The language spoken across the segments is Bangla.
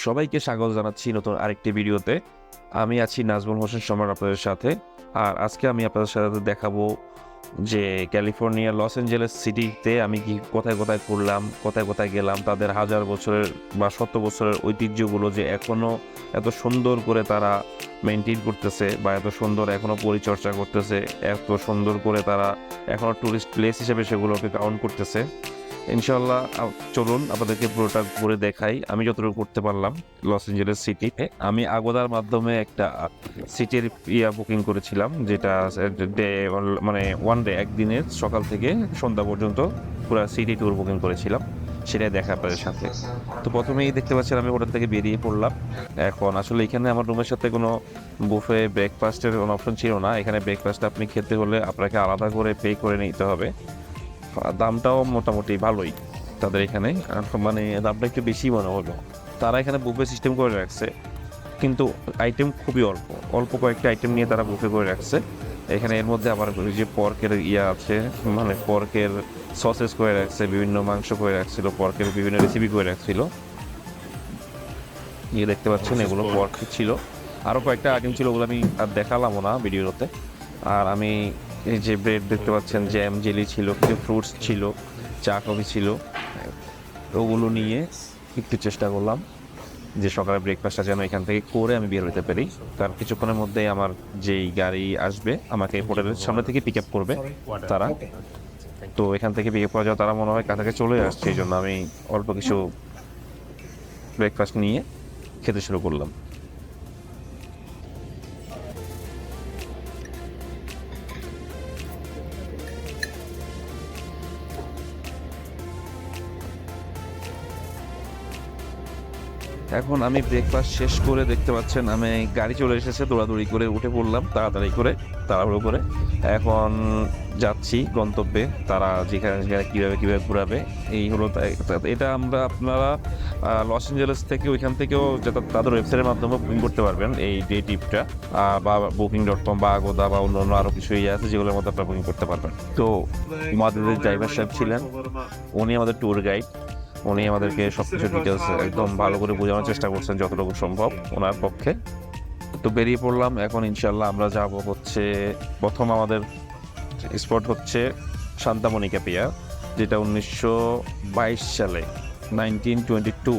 সবাইকে স্বাগত জানাচ্ছি নতুন আরেকটি ভিডিওতে। আমি আছি নাজমুল হোসেন সম্রাট আপনাদের সাথে। আর আজকে আমি আপনাদের সাথে দেখাবো যে ক্যালিফোর্নিয়া লস অ্যাঞ্জেলেস সিটিতে আমি কি কোথায় কোথায় ঘুরলাম, কোথায় কোথায় গেলাম, তাদের হাজার বছরের বা শত বছরের ঐতিহ্যগুলো যে এখনও এত সুন্দর করে তারা মেনটেন করতেছে বা এত সুন্দর এখনও পরিচর্যা করতেছে, এত সুন্দর করে তারা এখনও টুরিস্ট প্লেস হিসেবে সেগুলোকে কাউন্ট করতেছে। ইনশাল্লাহ চলুন আপনাদেরকে পুরোটা ঘুরে দেখাই আমি যতটুকু করতে পারলাম লস অ্যাঞ্জেলেস সিটিতে। আমি আগোদার মাধ্যমে একটা সিটির বুকিং করেছিলাম, যেটা ডে মানে ওয়ান ডে, একদিনের সকাল থেকে সন্ধ্যা পর্যন্ত পুরো সিটি ট্যুর বুকিং করেছিলাম, সেটাই দেখা আপনাদের সাথে। তো প্রথমেই দেখতে পাচ্ছেন আমি হোটেল থেকে বেরিয়ে পড়লাম। এখন আসলে এখানে আমার রুমের সাথে কোনো বুফে ব্রেকফাস্টের কোনো অপশন ছিল না। এখানে ব্রেকফাস্ট আপনি খেতে হলে আপনাকে আলাদা করে পে করে নিতে হবে। দামটাও মোটামুটি ভালোই তাদের এখানে, মানে দামটা একটু বেশি মনে হলো। তারা এখানে বুফে সিস্টেম করে রাখছে, কিন্তু আইটেম খুবই অল্প অল্প কয়েকটা আইটেম নিয়ে তারা বুফে করে রাখছে এখানে। এর মধ্যে আবার ওই যে পর্কের আছে, মানে পর্কের সসেস করে রাখছে, বিভিন্ন মাংস করে রাখছিল, পর্কের বিভিন্ন রেসিপি করে রাখছিল। দেখতে পাচ্ছেন এগুলো পর্ক ছিল। আরও কয়েকটা আইটেম ছিল, ওগুলো আমি আর দেখালামও না ভিডিওতে। আর আমি এই যে ব্রেড দেখতে পাচ্ছেন, জ্যাম জেলি ছিল, কিছু ফ্রুটস ছিল, চা কফি ছিল, ওগুলো নিয়ে একটু চেষ্টা করলাম যে সকালে ব্রেকফাস্টটা যেন এখান থেকে করে আমি বের হতে পারি। তার কিছুক্ষণের মধ্যেই আমার যেই গাড়ি আসবে আমাকে হোটেলের সামনে থেকে পিক আপ করবে তারা। তো এখান থেকে পিক আপ করা যাওয়া তারা মনে হয় কাছাকাছি চলে আসছে, এই জন্য আমি অল্প কিছু ব্রেকফাস্ট নিয়ে খেতে শুরু করলাম। এখন আমি ব্রেকফাস্ট শেষ করে দেখতে পাচ্ছেন আমি গাড়ি চলে এসেছে, দৌড়াদৌড়ি করে উঠে পড়লাম তাড়াতাড়ি করে, তাড়াহুড়ো করে। এখন যাচ্ছি গন্তব্যে, তারা যেখানে যেখানে কীভাবে কীভাবে ঘুরাবে এই হলো। এটা আপনারা লস অ্যাঞ্জেলেস থেকে ওইখান থেকেও তাদের ওয়েবসাইটের মাধ্যমে বুকিং করতে পারবেন এই ডে ট্রিপটা, বা booking.com বা আগোদা বা অন্য অন্য আরও কিছু আছে যেগুলোর মধ্যে আপনারা বুকিং করতে পারবেন। তো আমাদের ড্রাইভার সাহেব ছিলেন, উনি আমাদের ট্যুর গাইড। উনি আমাদেরকে সবকিছু ডিটেলস একদম ভালো করে বোঝানোর চেষ্টা করছেন যতটুকু সম্ভব ওনার পক্ষে। তো বেরিয়ে পড়লাম। এখন ইনশাল্লাহ আমরা যাব হচ্ছে, প্রথম আমাদের স্পট হচ্ছে সান্তা মনিকা পিয়ার, যেটা 1922 সালে 1922,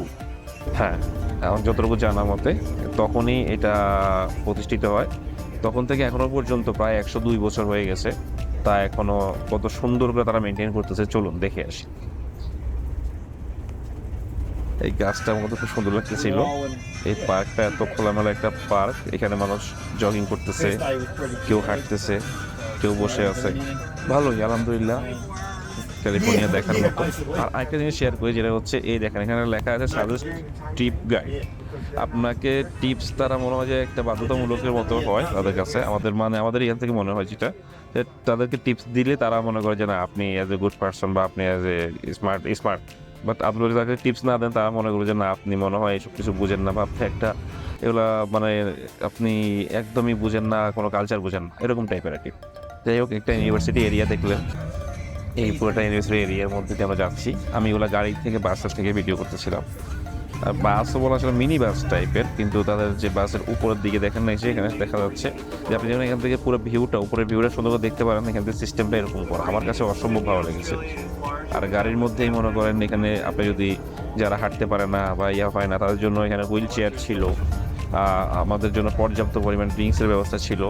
হ্যাঁ এখন যতটুকু জানা মতে তখনই এটা প্রতিষ্ঠিত হয়। তখন থেকে এখনো পর্যন্ত প্রায় 102 বছর হয়ে গেছে। তা এখনো কত সুন্দর করে তারা মেনটেন করতেছে, চলুন দেখে আসি। এই গাছটার মতো খুব সুন্দর লাগতেছিল। এই পার্কটা এত খোলামেলা একটা পার্ক, এখানে মানুষ জগিং করতেছে, কেউ হাঁটতেছে, কেউ বসে আছে। ভালোই আলহামদুলিল্লাহ, ক্যালিফোর্নিয়া দেখার মতো। আর আরেকটা জিনিস শেয়ার করি, যেটা হচ্ছে এই দেখেন এখানে লেখা আছে সাজেস্ট ট্রিপ গাইড। আপনাকে টিপস তারা মনে হয় যে একটা বাধ্যতামূলকের মতো হয় তাদের কাছে, আমাদের এখান থেকে মনে হয় যেটা, তাদেরকে টিপস দিলে তারা মনে করে যে না আপনি অ্যাজ এ গুড পারসন বা আপনি অ্যাজ এ স্মার্ট। বাট আপনি যদি তাকে টিপস না দেন, তারা মনে করে যে না আপনি মনে হয় এসব কিছু বুঝেন না, বা আপনি একটা এগুলা মানে আপনি একদমই বুঝেন না, কোনো কালচার বুঝেন না, এরকম টাইপের আর কি। যাই হোক, একটা ইউনিভার্সিটি এরিয়া দেখলেন, এই পুরোটা ইউনিভার্সিটি এরিয়ার মধ্যে দিয়ে আমরা যাচ্ছি। আমি ওগুলা গাড়ি থেকে বাস থেকে ভিডিও করতেছিলাম। বাসও বলা আসলে মিনি বাস টাইপের, কিন্তু তাদের যে বাসের উপরের দিকে দেখেন না, এখানে দেখা যাচ্ছে যে আপনি যেমন এখান থেকে পুরো উপরের ভিউটা সুন্দর করে দেখতে পারেন। এখান থেকে সিস্টেমটা এরকম করা আমার কাছে অসম্ভব ভালো লেগেছে। আর গাড়ির মধ্যেই মনে করেন এখানে আপনি যদি যারা হাঁটতে পারে না বা হয় না, তাদের জন্য এখানে হুইল চেয়ার ছিল। আমাদের জন্য পর্যাপ্ত পরিমাণ ড্রিঙ্কসের ব্যবস্থা ছিল,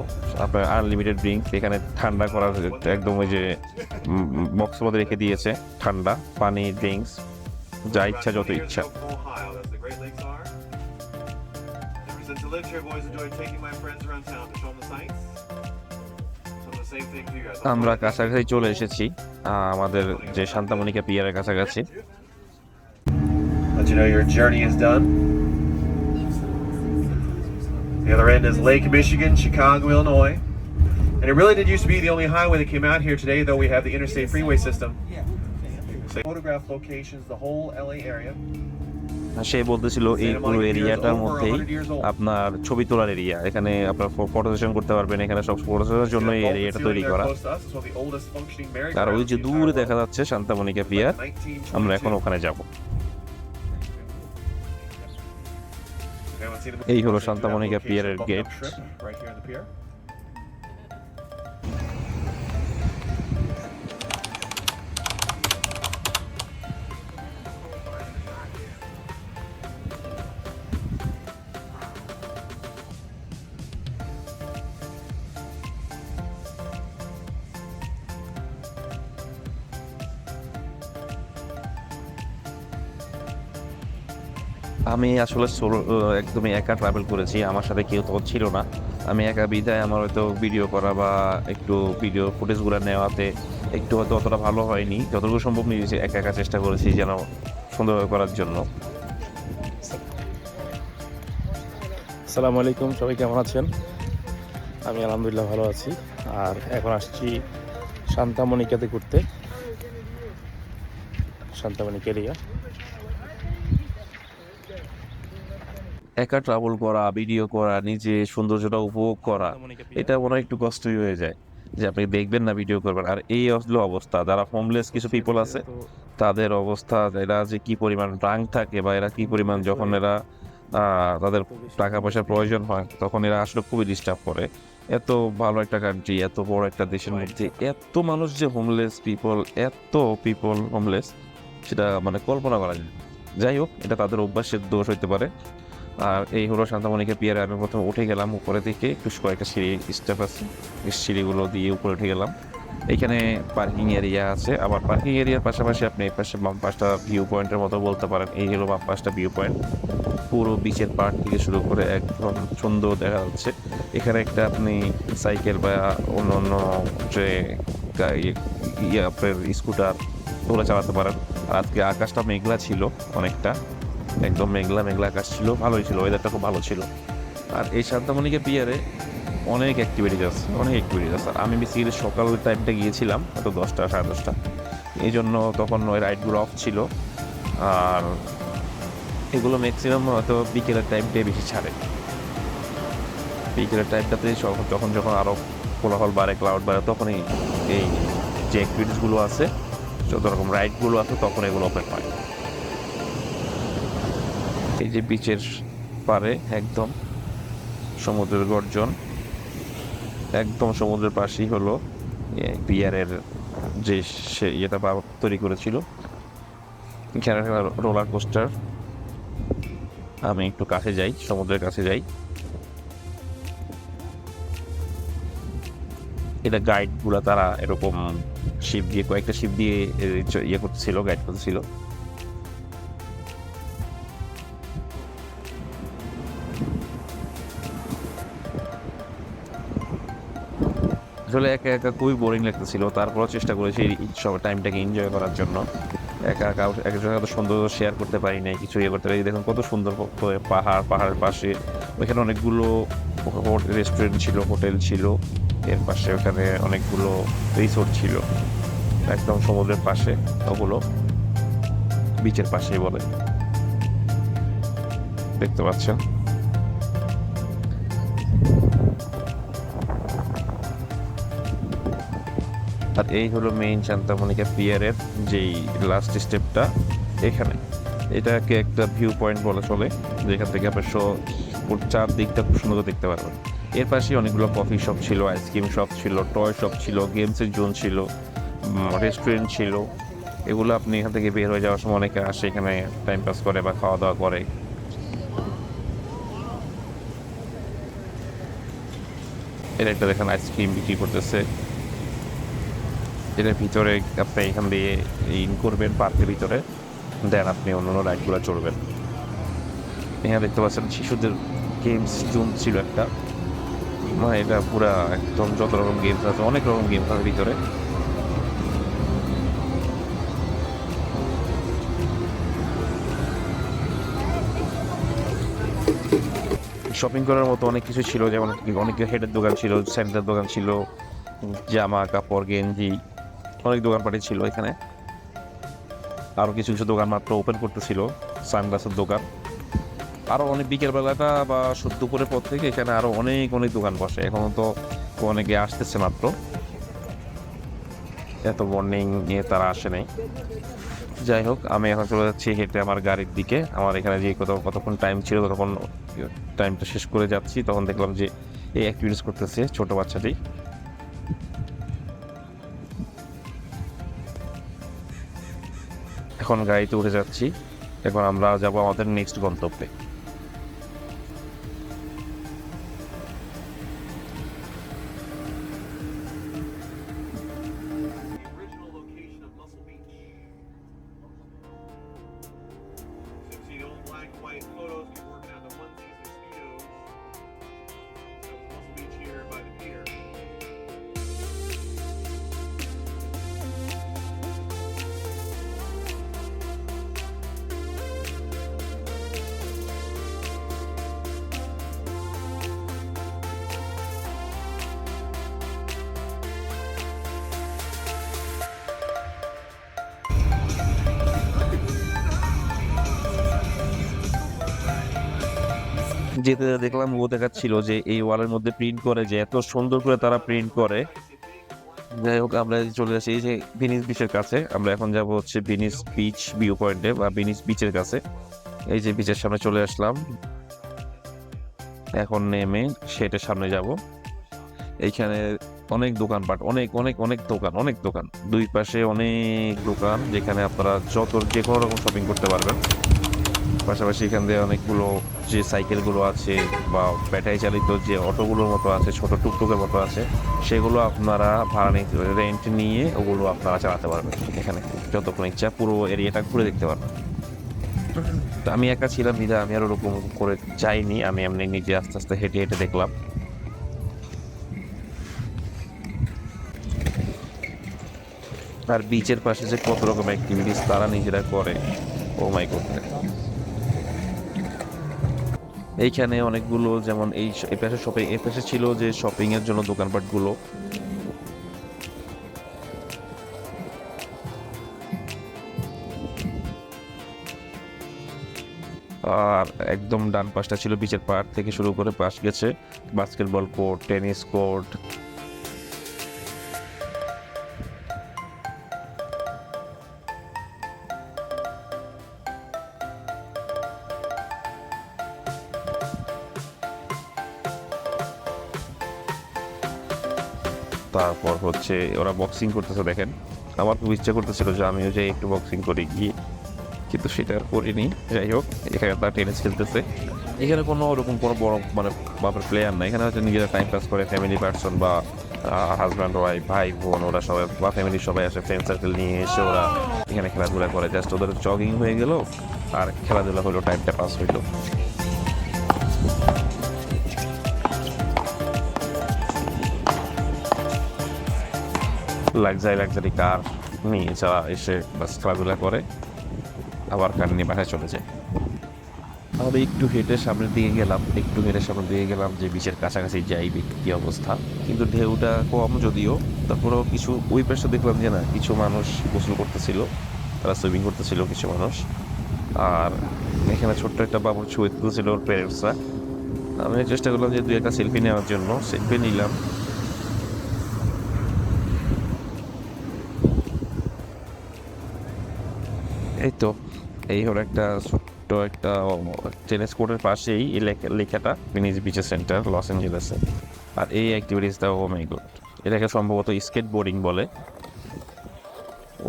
আপনার আনলিমিটেড ড্রিঙ্কস। এখানে ঠান্ডা করার একদম ওই যে বক্সের মধ্যে রেখে দিয়েছে ঠান্ডা পানি, ড্রিঙ্কস, যা ইচ্ছা যত ইচ্ছা। আমরা কাছাকাছি চলে এসেছি, আমাদের যে সান্তা মনিকা পিয়ারের কাছাকাছি। Let you know your journey is done. The other end is Lake Michigan, Chicago, Illinois. And it really did used to be the only highway that came out here. Today, though, we have the interstate freeway system. So photograph locations, the whole LA area. সে বলতেছিল এই পুরো এরিয়াটার মধ্যেই আপনার ছবি তোলার এরিয়া, এখানে আপনার ফটো সেশন করতে পারবেন, এখানে সব ফটো সেশনের জন্য এই এরিয়াটা তৈরি করা। আর ওই যে দূরে দেখা যাচ্ছে সান্তা মনিকা পিয়ার, আমরা এখন ওখানে যাব। haven't seen them এই হলো before, so Santa do have Monica location পিয়ারের bumped gate. up strip right here in the pier. আমি আসলে একদমই একা ট্রাভেল করেছি, আমার সাথে কেউ তখন ছিল না। আমি একা বিদায় আমার হয়তো ভিডিও করা বা একটু ভিডিও ফুটেজগুলো নেওয়াতে একটু হয়তো অতটা ভালো হয়নি, যতটুকু সম্ভব নিজে একা একা চেষ্টা করেছি যেন সুন্দরভাবে করার জন্য। আসসালামু আলাইকুম, সবাই কেমন আছেন? আমি আলহামদুলিল্লাহ ভালো আছি। আর এখন আসছি সান্তা মনিকাতে ঘুরতে, সান্তা মনিকা এরিয়া। একা ট্রাভেল করা, ভিডিও করা, নিজে সৌন্দর্যটা উপভোগ করা, এটা মনে হয় একটু কষ্টই হয়ে যায় যে আপনি দেখবেন না, ভিডিও করবেন। আর এই হলো অবস্থা, যারা হোমলেস কিছু পিপল আছে তাদের অবস্থা, এরা যে কি পরিমাণ ড্রাঙ্ক থাকে বা এরা কি পরিমাণ যখন এরা তাদের টাকা পয়সার প্রয়োজন হয় তখন এরা আসলে খুবই ডিস্টার্ব করে। এত ভালো একটা কান্ট্রি, এত বড় একটা দেশের মধ্যে এত মানুষ যে হোমলেস পিপল, এত পিপল হোমলেস, সেটা মানে কল্পনা করা যায়। যাই হোক, এটা তাদের অভ্যাসের দোষ হইতে পারে। আর এই হলো সান্তা মনিকা পিয়ারে আমি প্রথমে উঠে গেলাম উপরে থেকে, একটু কয়েকটা সিঁড়ি স্টেপ আছে, এই সিঁড়িগুলো দিয়ে উপরে উঠে গেলাম। এখানে পার্কিং এরিয়া আছে, আবার পার্কিং এরিয়ার পাশাপাশি আপনি এই পাশে বাম পাশটা ভিউ পয়েন্টের মতো বলতে পারেন। এই হলো বাম পাশটা ভিউ পয়েন্ট, পুরো বিচের পার্ক থেকে শুরু করে একদম সুন্দর দেখা যাচ্ছে। এখানে একটা আপনি সাইকেল বা অন্য অন্য যে আপনার স্কুটার ওগুলো চালাতে পারেন। আর আজকে আকাশটা মেঘলা ছিল অনেকটা, একদম মেঘলা মেঘলা আকাশ ছিল, ভালোই ছিল, ওয়েদারটা খুব ভালো ছিল। আর এই সান্তা মনিকা পিয়ারে অনেক অ্যাক্টিভিটিস আছে, অনেক অ্যাক্টিভিটিস আছে। আমি বেসিক্যালি সকাল টাইমটা গিয়েছিলাম, হয়তো 10টা সাড়ে 10টা, এই জন্য তখন ওই রাইডগুলো অফ ছিল। আর এগুলো ম্যাক্সিমাম হয়তো বিকেলের টাইমটাই বেশি ছাড়ে। বিকেলের টাইমটাতে যখন যখন আরও কোলাহল বাড়ে, ক্লাউড বাড়ে, তখনই এই যে অ্যাক্টিভিটিসগুলো আছে, যত রকম রাইডগুলো আছে, তখন এগুলো ওপেন হয়। এই যে বিচের পারে একদম সমুদ্রের গর্জন, একদম সমুদ্রের পাশেই হলো পিয়ারের যে সে ইয়েটা তৈরি করেছিল, এখানে রোলার কোস্টার। আমি একটু কাছে যাই, সমুদ্রের কাছে যাই। এটা গাইডগুলো তারা এরকম শিপ দিয়ে, কয়েকটা শিপ দিয়ে ইয়ে করতেছিল, গাইড করতেছিল। আসলে একা একা খুবই বোরিং লাগতেছিল, তারপরও চেষ্টা করেছি এই সব টাইমটাকে এনজয় করার জন্য। একা একা একজনের এত সুন্দর শেয়ার করতে পারি নাই, কিছু ইয়ে করতে পারি। দেখুন কত সুন্দর পাহাড়ের পাশে ওইখানে অনেকগুলো রেস্টুরেন্ট ছিল, হোটেল ছিল, এর পাশে ওখানে অনেকগুলো রিসোর্ট ছিল, একদম সমুদ্রের পাশে, ওগুলো বিচের পাশেই বলে, দেখতে পাচ্ছেন। আর এই হলো মেইন সান্তা মনিকা পিয়ারের যেই লাস্ট স্টেপটা, এখানে এটাকে একটা ভিউ পয়েন্ট বলা চলে, যেখান থেকে আপনার চারদিকটা খুব সুন্দর দেখতে পারবেন। এর পাশে অনেকগুলো কফি শপ ছিল, আইসক্রিম শপ ছিল, টয় শপ ছিল, গেমসের জোন ছিল, রেস্টুরেন্ট ছিল। এগুলো আপনি এখান থেকে বের হয়ে যাওয়ার সময় অনেকে আসে এখানে টাইম পাস করে বা খাওয়া দাওয়া করে। এর একটা দেখেন আইসক্রিম বিক্রি করতেছে, এটার ভিতরে আপনি এখান দিয়ে ইন করবেন পার্কের ভিতরে, দেন আপনি অন্য রাইডগুলো চড়বেন। এখানে দেখতে পাচ্ছেন শিশুদের গেমস জোন ছিল একটা, মানে এটা পুরা একদম যত রকম গেমস আছে, অনেক রকম গেমস আছে ভিতরে। শপিং করার মতো অনেক কিছু ছিল, যেমন অনেক হেডের দোকান ছিল, স্যান্ডেলের দোকান ছিল, জামা কাপড় গেঞ্জি, অনেক দোকানপাটি ছিল এখানে। আরও কিছু কিছু দোকান মাত্র ওপেন করতেছিল, সানগ্লাসের দোকান। আরও অনেক বিকেলবেলাটা বা দুপুরের পর থেকে এখানে আরও অনেক অনেক দোকান বসে। এখনও তো অনেকে আসতেছে মাত্র, এত মর্নিং নিয়ে তারা আসে নাই। যাই হোক, আমি এখন চলে যাচ্ছি হেঁটে আমার গাড়ির দিকে। আমার এখানে যে কতক্ষণ টাইম ছিল, ততক্ষণ টাইমটা শেষ করে যাচ্ছি, তখন দেখলাম যে এই অ্যাক্টিভিটিস করতেছে ছোট বাচ্চাটি। এখন গাড়িতে উঠে যাচ্ছি, এখন আমরা যাব আমাদের নেক্সট গন্তব্যে। The original location of Muscle Beach. So see the old black and white photos, people working out in the onesies and speedos. That was Muscle Beach here by the pier. যেতে দেখলাম ও দেখাচ্ছিল যে এই ওয়ালের মধ্যে প্রিন্ট করে, যে এত সুন্দর করে তারা প্রিন্ট করে। যাই হোক, আমরা চলে আসি এই যে ভেনিস বিচের কাছে। আমরা এখন যাব হচ্ছে ভেনিস বিচ ভিউ পয়েন্টে বা ভেনিস বিচের কাছে। এই যে বিচের সামনে চলে আসলাম, এখন নেমে সেটার সামনে যাব। এইখানে অনেক দোকানপাট, অনেক অনেক অনেক দোকান, অনেক দোকান, দুই পাশে অনেক দোকান, যেখানে আপনারা যে কোনো রকম শপিং করতে পারবেন। পাশাপাশি এখান দিয়ে অনেকগুলো যে সাইকেলগুলো আছে বা ব্যাটারি চালিত যে অটোগুলোর মতো আছে, ছোট টুকটুকের মতো আছে, সেগুলো আপনারা ভাড়া নিতে, রেন্ট নিয়ে ওগুলো আপনারা চালাতে পারবেন। এখানে যতক্ষণ ইচ্ছা পুরো এরিয়াটা ঘুরে দেখতে পারবেন। তো আমি একা ছিলাম বিধায় আমি আর ওরকম করে যাইনি, আমি এমনি নিজে আস্তে আস্তে হেঁটে হেঁটে দেখলাম। আর বিচের পাশে যে কত রকম অ্যাক্টিভিটিস তারা নিজেরা করে, ও মাই গড। এইখানে অনেকগুলো, যেমন এই পাশে শপিং, এই পাশে ছিল যে শপিং এর জন্য দোকানপাটগুলো। আর একদম ডান পাশটা ছিল বিচের পাড় থেকে শুরু করে পাশ গেছে বাস্কেটবল কোর্ট, টেনিস কোর্ট। তারপর হচ্ছে ওরা বক্সিং করতেছে দেখেন। আমার খুব ইচ্ছা করতেছিল যে আমিও যাই একটু বক্সিং করে গিয়ে, কিন্তু সেটা আর করিনি। যাই হোক, এখানে তারা টেনিস খেলতেছে। এখানে কোনো ওরকম কোনো বড় মানে বাপের প্লেয়ার নাই, এখানে হচ্ছে নিজেরা টাইম পাস করে, ফ্যামিলি পার্সন বা হাজব্যান্ড ওয়াইফ, ভাই বোন, ওরা সবাই বা ফ্যামিলির সবাই আসে, ফ্রেন্ড সার্কেল নিয়ে এসে ওরা এখানে খেলাধুলা করে। জাস্ট ওদের জগিং হয়ে গেল আর খেলাধুলা হলো, টাইমটা পাস হইলো। লাক্সারি কার নিয়ে যাওয়া এসে বাস খেলাধুলা করে, আবার কার নিয়ে বাসায় চলে যায়। আমরা একটু হেঁটে সামনের দিকে গেলাম, যে বিচের কাছাকাছি যাই কি অবস্থা। কিন্তু ঢেউটা কম যদিও, তারপরেও কিছু ওই পাশে দেখলাম যে না, কিছু মানুষ গোসল করতেছিল, তারা সুইমিং করতেছিল কিছু মানুষ। আর এখানে ছোট্ট একটা বাবুর ছবি তুলছিল ওর প্যারেন্টসরা। আমি চেষ্টা করলাম যে 2-1টা সেলফি নেওয়ার জন্য, সেলফি নিলাম। এই তো, এই হলো একটা ছোট্ট একটা টেনিস কোর্টের পাশেই এই লেখাটা ভেনিস বিচ সেন্টার, লস অ্যাঞ্জেলেসে। আর এই অ্যাক্টিভিটিসটা, ও মাই গড, এটাকে সম্ভবত স্কেট বোর্ডিং বলে।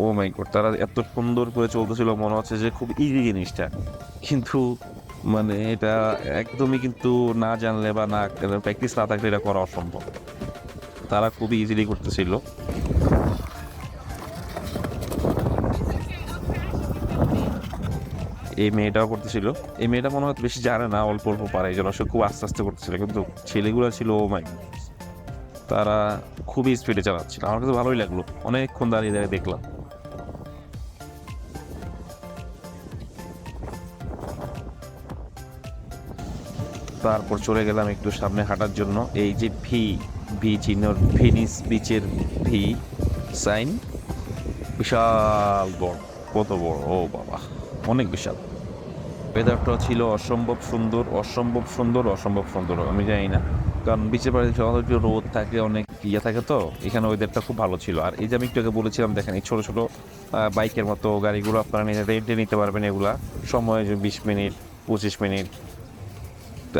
ও মাই গড, তারা এত সুন্দর করে চলতেছিল, মনে হচ্ছে যে খুব ইজি জিনিসটা, কিন্তু মানে এটা একদমই কিন্তু না জানলে বা না প্র্যাকটিস না থাকলে এটা করা অসম্ভব। তারা খুবই ইজিলি করতেছিল। এই মেয়েটাও করতেছিল। এই মেয়েটা মনে হয় বেশি জানে না, অল্প অল্প পারে, এই জন্য সে খুব আস্তে আস্তে করতেছিল। কিন্তু ছেলেগুলো ছিল, ও মাই, তারা খুবই স্পিডে চালাচ্ছিল। আমার কাছে ভালোই লাগলো, অনেকক্ষণ দাঁড়িয়ে দাঁড়িয়ে দেখলাম। তারপর চলে গেলাম একটু সামনে হাঁটার জন্য। এই যে ভি চিহ্ন, ভেনিস বিচের ভি সাইন, বিশাল বড়, কত বড়, ও বাবা, অনেক বিশাল। ওয়েদারটা ছিল অসম্ভব সুন্দর। আমি জানি না কারণ বিচের পাড়ে সাধারণত একটু রোদ থাকে, অনেক ইয়ে থাকে, তো এখানে ওয়েদারটা খুব ভালো ছিল। আর এই যে আমি একটু আগে বলেছিলাম, দেখেন এই ছোটো ছোটো বাইকের মতো গাড়িগুলো আপনারা রেন্টে নিতে পারবেন। এগুলা সময় যে 20 মিনিট 25 মিনিট,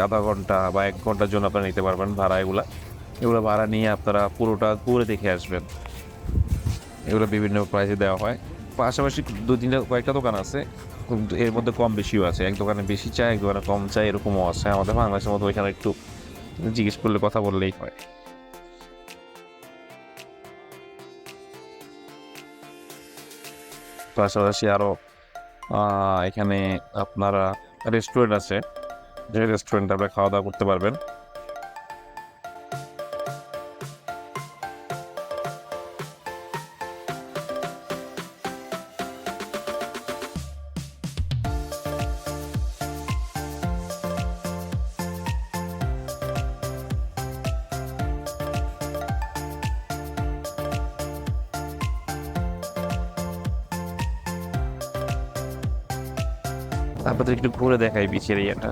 আধা ঘন্টা বা 1 ঘন্টার জন্য আপনারা নিতে পারবেন ভাড়া। এগুলো ভাড়া নিয়ে আপনারা পুরোটা ঘুরে দেখে আসবেন। এগুলো বিভিন্ন প্রাইসে দেওয়া হয়। পাশাপাশি কয়েকটা দোকান আছে, এর মধ্যে কম বেশিও আছে। এক দোকানে বেশি চায়, এক দোকানে কম চায়, এরকমও আছে। আমাদের বাংলাদেশের মতো ওইখানে একটু জিজ্ঞেস করলে কথা বললেই হয়। পাশাপাশি আরও এখানে আপনারা রেস্টুরেন্ট আছে, যে রেস্টুরেন্টে আপনারা খাওয়া দাওয়া করতে পারবেন। আপনাদের একটু ঘুরে দেখাই বিচের এরিয়াটা।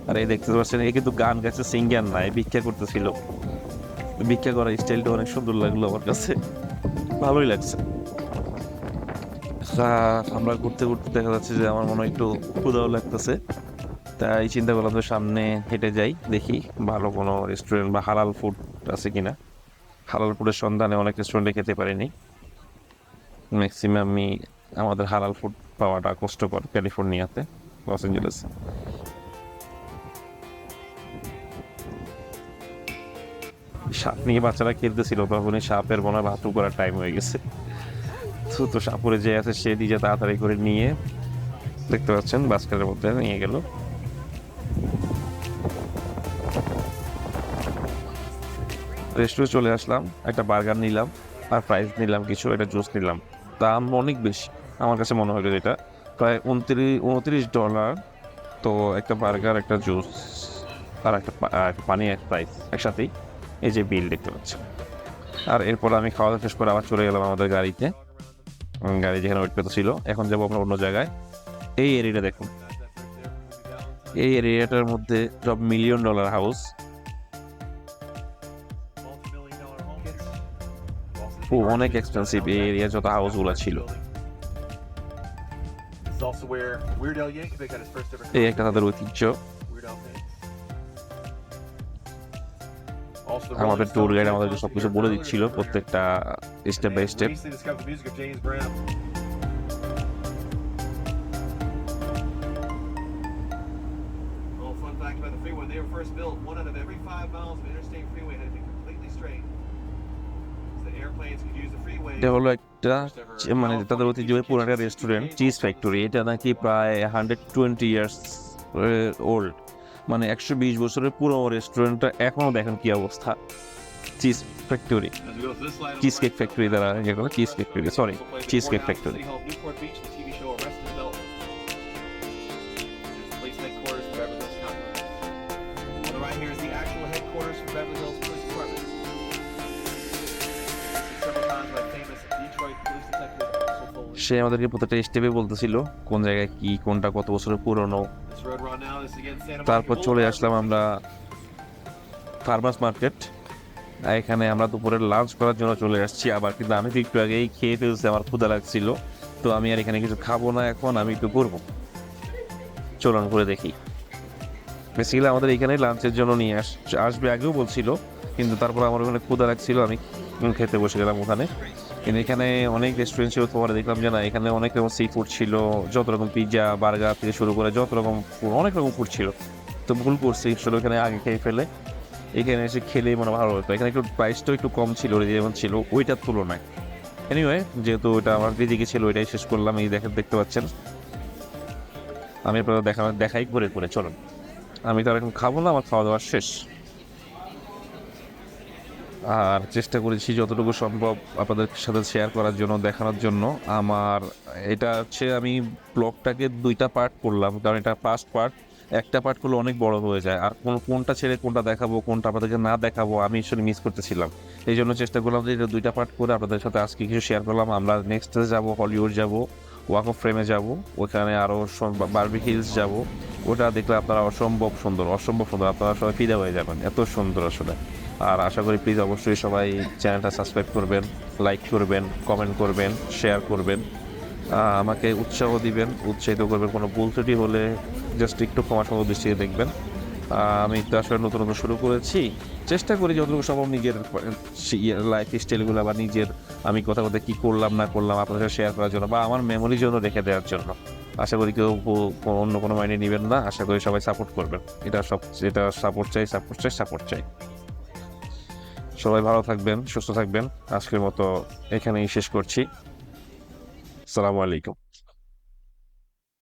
আর এই দেখতে পাচ্ছেন, এ কিন্তু গান গাছে, সিঙ্গার নাই, ভিক্ষা করতেছিল। ভিক্ষা করার স্টাইলটা অনেক সুন্দর লাগলো আমার কাছে, ভালোই লাগছে। আমরা ঘুরতে ঘুরতে দেখা যাচ্ছে যে আমার মনে হয় একটু ক্ষুধাও লাগতেছে, তাই চিন্তা করলাম যে সামনে হেঁটে যাই, দেখি ভালো কোনো রেস্টুরেন্ট বা হালাল ফুড আছে কিনা। হালাল ফুডের সন্ধানে অনেক রেস্টুরেন্টে খেতে পারিনি। ম্যাক্সিমামই আমাদের হালাল ফুড পাওয়াটা কষ্টকর ক্যালিফোর্নিয়াতে, লস অ্যাঞ্জেলেসে। সাপ নিয়ে বাচ্চারা খেলতেছিল, তখনই সাপের মনে হয় ভাতু করার টাইম হয়ে গেছে। তো সাপুরে যে আছে সে নিজে তাড়াতাড়ি করে নিয়ে, দেখতে পাচ্ছেন বাস্কেটের মধ্যে নিয়ে গেল। রেস্টুরেন্টে চলে আসলাম, একটা বার্গার নিলাম আর ফ্রাইজ নিলাম কিছু, একটা জুস নিলাম। দাম অনেক বেশি আমার কাছে মনে হলো, এটা প্রায় $29। তো একটা বার্গার, একটা জুস আর একটা পানি, এক ফ্রাইজ একসাথেই, এই যে বিল দেখতে পাচ্ছি। আর এরপর আমি খাওয়া দাওয়া শেষ করে আবার চলে গেলাম আমাদের গাড়িতে। গাড়ি যেখানে ওয়েট পেতে ছিল, এখন যাবো আমরা অন্য জায়গায়। এই এরিয়াটা দেখুন, এই এরিয়াটার মধ্যে সব $1 মিলিয়ন হাউস। অনেক এক্সপেন্সিভ এই এরিয়া যত হাউসগুলো ছিল। এই একটা তাদের ঐতিহ্য। আমাদের ট্যুর গাইড আমাদেরকে সবকিছু বলে দিচ্ছিল, প্রত্যেকটা স্টেপ বাই স্টেপ। এটা হলো একটা মানে তাদের ঐতিহ্যবাহী পুরো একটা রেস্টুরেন্ট, চিজ ফ্যাক্টরি। এটা নাকি প্রায় 120 ইয়ার্স ওল্ড, মানে 120 বছরের পুরো রেস্টুরেন্টটা এখনো দেখেন কি অবস্থা। Cheese factory, cheese cake factory দ্বারা যেগুলো cheese factory, sorry cheese cake factory. সে আমাদেরকে প্রত্যেকটা স্টেপে বলতেছিল কোন জায়গায় কি, কোনটা কত বছরের পুরনো। তারপর চলে আসলাম আমরা ফার্মার্স মার্কেট। এখানে আমরা দুপুরের লাঞ্চ করার জন্য চলে আসছি আবার, কিন্তু আমি তো একটু আগেই খেয়ে ফেলছি, আমার ক্ষুধা লাগছিল। তো আমি আর এখানে কিছু খাবো না, এখন আমি একটু করবো, চলুন করে দেখি। বেসিক্যালি আমাদের এখানে লাঞ্চের জন্য নিয়ে আসবে আগেও বলছিল, কিন্তু তারপর আমার ওখানে ক্ষুধা লাগছিল, আমি খেতে বসে গেলাম ওখানে। কিন্তু এখানে অনেক রেস্টুরেন্ট ছিল, তোমার দেখলাম যে না এখানে অনেক রকম সি ফুড ছিল, যত রকম পিৎজা বার্গার থেকে শুরু করে যত রকম অনেক রকম ফুড ছিল। তো ভুল করছি, আসলে ওখানে আগে খেয়ে ফেলে এখানে এসে খেলেই মনে ভালো হতো। এখানে একটু প্রাইসটাও একটু কম ছিল যেমন ছিল ওইটার তুলনায়। এনিওয়ে, যেহেতু ওইটা আমার দিদিকে ছিল, ওইটাই শেষ করলাম। এই দেখতে পাচ্ছেন, আমি আপনারা দেখাই করে করে চলুন। আমি তো আর এখন খাবো না, আমার খাওয়া দাওয়া শেষ। আর চেষ্টা করেছি যতটুকু সম্ভব আপনাদের সাথে শেয়ার করার জন্য, দেখানোর জন্য। আমার এটা হচ্ছে আমি ব্লগটাকে 2টা পার্ট করলাম, কারণ এটা ফার্স্ট পার্ট। একটা পার্ট করলে অনেক বড় হয়ে যায়, আর কোনটা ছেড়ে কোনটা দেখাবো, কোনটা আপনাদেরকে না দেখাবো আমি আসলে মিস করতেছিলাম। এই জন্য চেষ্টা করলাম যে এটা 2টা পার্ট করে আপনাদের সাথে আজকে কিছু শেয়ার করলাম। আমরা নেক্সটে যাব, হলিউড যাব। ওয়াক অফ ফ্রেমে যাব, ওখানে আরও বারবি হিলস যাব। ওটা দেখলে আপনারা অসম্ভব সুন্দর আপনারা সবাই ফিদা হয়ে যাবেন, এত সুন্দর আসলে। আর আশা করি প্লিজ অবশ্যই সবাই চ্যানেলটা সাবস্ক্রাইব করবেন, লাইক করবেন, কমেন্ট করবেন, শেয়ার করবেন, আমাকে উৎসাহ দিবেন, উৎসাহিত করবেন। কোনো ভুল ত্রুটি হলে জাস্ট একটু ক্ষমাসুন্দর দৃষ্টিতে দেখবেন। আমি তো আসলে নতুন নতুন শুরু করেছি, চেষ্টা করি যতটুকু সম্ভব নিজের লাইফ স্টাইলগুলো বা নিজের আমি কোথাও কী করলাম না করলাম আপনাদের সাথে শেয়ার করার জন্য বা আমার মেমোরির জন্য রেখে দেওয়ার জন্য। আশা করি কেউ অন্য কোনো মাইন্ডে নেবেন না, আশা করি সবাই সাপোর্ট করবেন। এটা সাপোর্ট চাই। সবাই ভালো থাকবেন, সুস্থ থাকবেন। আজকের মতো এখানেই শেষ করছি। আসসালামু আলাইকুম।